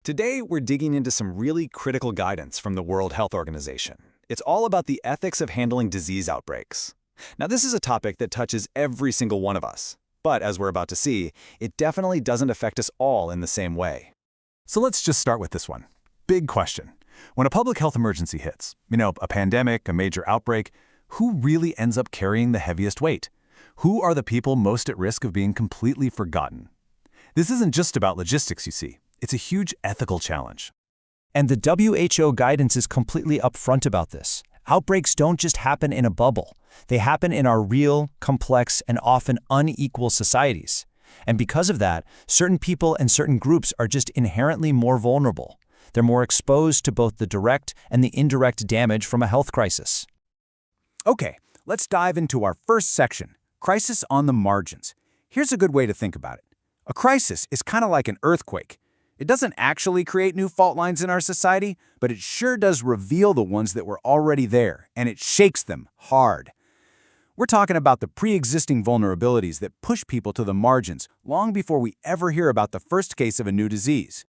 Today, we're digging into some really critical guidance from the World Health Organization. It's all about the ethics of handling disease outbreaks. Now, this is a topic that touches every single one of us. But as we're about to see, it definitely doesn't affect us all in the same way. So let's just start with this one. Big question. When a public health emergency hits, a pandemic, a major outbreak, who really ends up carrying the heaviest weight? Who are the people most at risk of being completely forgotten? This isn't just about logistics, you see. It's a huge ethical challenge. And the WHO guidance is completely upfront about this. Outbreaks don't just happen in a bubble. They happen in our real, complex, and often unequal societies. And because of that, certain people and certain groups are just inherently more vulnerable. They're more exposed to both the direct and the indirect damage from a health crisis. Okay, let's dive into our first section, crisis on the margins. Here's a good way to think about it. A crisis is kind of like an earthquake. It doesn't actually create new fault lines in our society, but it sure does reveal the ones that were already there, and it shakes them hard. We're talking about the pre-existing vulnerabilities that push people to the margins long before we ever hear about the first case of a new disease.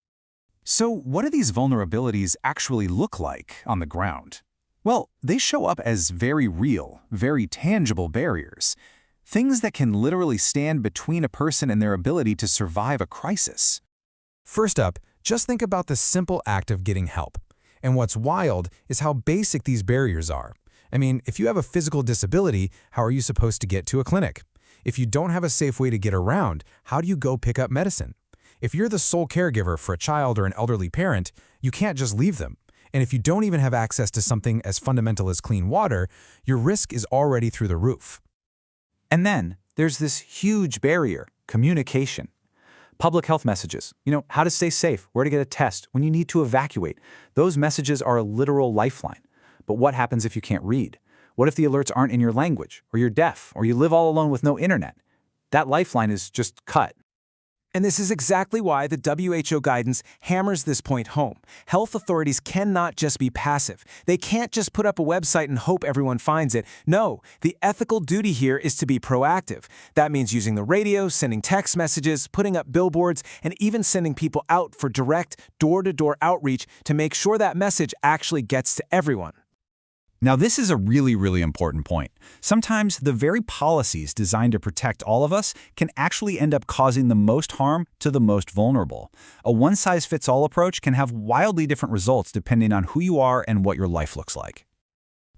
So what do these vulnerabilities actually look like on the ground? Well, they show up as very real, very tangible barriers. Things that can literally stand between a person and their ability to survive a crisis. First up, just think about the simple act of getting help. And what's wild is how basic these barriers are. I mean, if you have a physical disability, how are you supposed to get to a clinic? If you don't have a safe way to get around, how do you go pick up medicine? If you're the sole caregiver for a child or an elderly parent, you can't just leave them. And if you don't even have access to something as fundamental as clean water, your risk is already through the roof. And then there's this huge barrier, communication. Public health messages, how to stay safe, where to get a test, when you need to evacuate. Those messages are a literal lifeline. But what happens if you can't read? What if the alerts aren't in your language, or you're deaf, or you live all alone with no internet? That lifeline is just cut. And this is exactly why the WHO guidance hammers this point home. Health authorities cannot just be passive. They can't just put up a website and hope everyone finds it. No, the ethical duty here is to be proactive. That means using the radio, sending text messages, putting up billboards, and even sending people out for direct, door-to-door outreach to make sure that message actually gets to everyone. Now, this is a really important point. Sometimes the very policies designed to protect all of us can actually end up causing the most harm to the most vulnerable. A one-size-fits-all approach can have wildly different results depending on who you are and what your life looks like.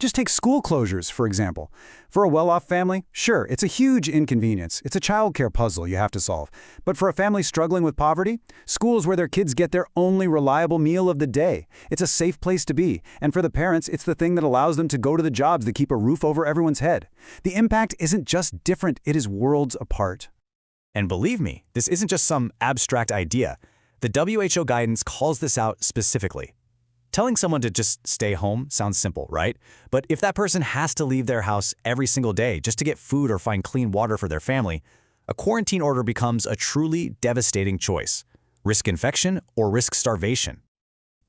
Just take school closures, for example. For a well-off family, sure, it's a huge inconvenience. It's a childcare puzzle you have to solve. But for a family struggling with poverty, school's where their kids get their only reliable meal of the day. It's a safe place to be. And for the parents, it's the thing that allows them to go to the jobs that keep a roof over everyone's head. The impact isn't just different, it is worlds apart. And believe me, this isn't just some abstract idea. The WHO guidance calls this out specifically. Telling someone to just stay home sounds simple, right? But if that person has to leave their house every single day just to get food or find clean water for their family, a quarantine order becomes a truly devastating choice. Risk infection or risk starvation.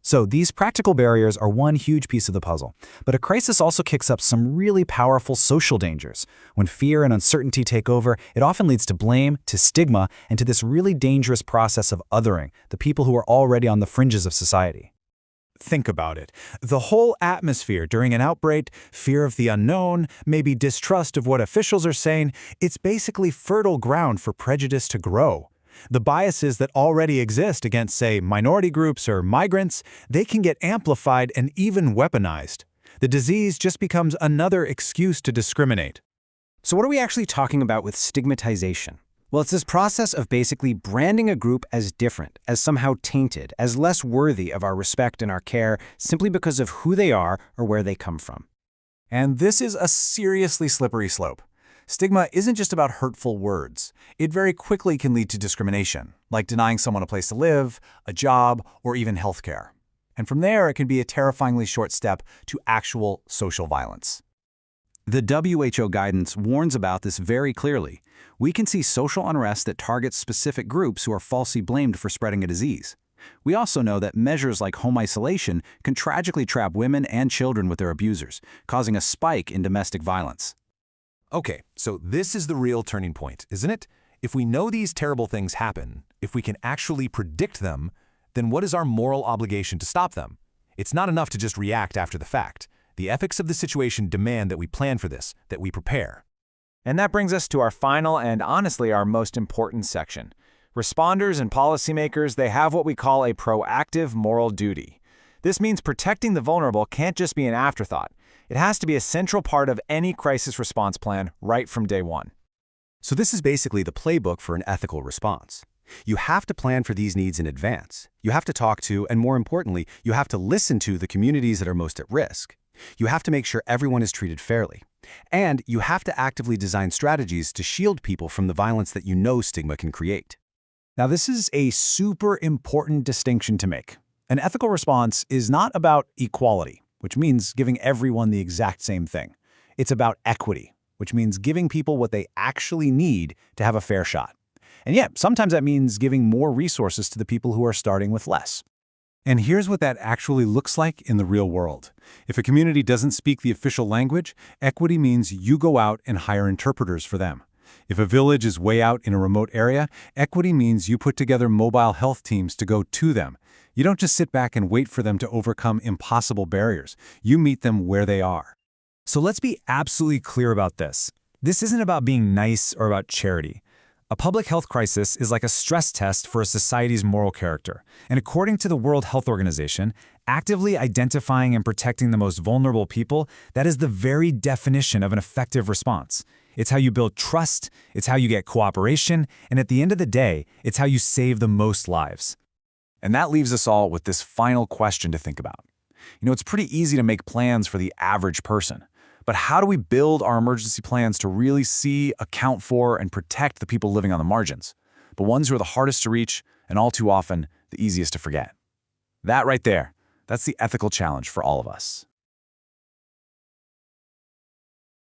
So these practical barriers are one huge piece of the puzzle. But a crisis also kicks up some really powerful social dangers. When fear and uncertainty take over, it often leads to blame, to stigma, and to this really dangerous process of othering the people who are already on the fringes of society. Think about it. The whole atmosphere during an outbreak, fear of the unknown, maybe distrust of what officials are saying, it's basically fertile ground for prejudice to grow. The biases that already exist against, say, minority groups or migrants, they can get amplified and even weaponized. The disease just becomes another excuse to discriminate. So what are we actually talking about with stigmatization? Well, it's this process of basically branding a group as different, as somehow tainted, as less worthy of our respect and our care simply because of who they are or where they come from. And this is a seriously slippery slope. Stigma isn't just about hurtful words. It very quickly can lead to discrimination, like denying someone a place to live, a job, or even healthcare. And from there, it can be a terrifyingly short step to actual social violence. The WHO guidance warns about this very clearly. We can see social unrest that targets specific groups who are falsely blamed for spreading a disease. We also know that measures like home isolation can tragically trap women and children with their abusers, causing a spike in domestic violence. Okay, so this is the real turning point, isn't it? If we know these terrible things happen, if we can actually predict them, then what is our moral obligation to stop them? It's not enough to just react after the fact. The ethics of the situation demand that we plan for this, that we prepare. And that brings us to our final and honestly our most important section. Responders and policymakers, they have what we call a proactive moral duty. This means protecting the vulnerable can't just be an afterthought. It has to be a central part of any crisis response plan right from day one. So this is basically the playbook for an ethical response. You have to plan for these needs in advance. You have to talk to, and more importantly, you have to listen to the communities that are most at risk. You have to make sure everyone is treated fairly. And you have to actively design strategies to shield people from the violence that you know stigma can create. Now, this is a super important distinction to make. An ethical response is not about equality, which means giving everyone the exact same thing. It's about equity, which means giving people what they actually need to have a fair shot. And yeah, sometimes that means giving more resources to the people who are starting with less. And here's what that actually looks like in the real world. If a community doesn't speak the official language, equity means you go out and hire interpreters for them. If a village is way out in a remote area, equity means you put together mobile health teams to go to them. You don't just sit back and wait for them to overcome impossible barriers. You meet them where they are. So let's be absolutely clear about this. This isn't about being nice or about charity. A public health crisis is like a stress test for a society's moral character. And according to the World Health Organization, actively identifying and protecting the most vulnerable people, that is the very definition of an effective response. It's how you build trust, it's how you get cooperation, and at the end of the day, it's how you save the most lives. And that leaves us all with this final question to think about. It's pretty easy to make plans for the average person. But how do we build our emergency plans to really see, account for, and protect the people living on the margins, the ones who are the hardest to reach and all too often the easiest to forget? That right there, that's the ethical challenge for all of us.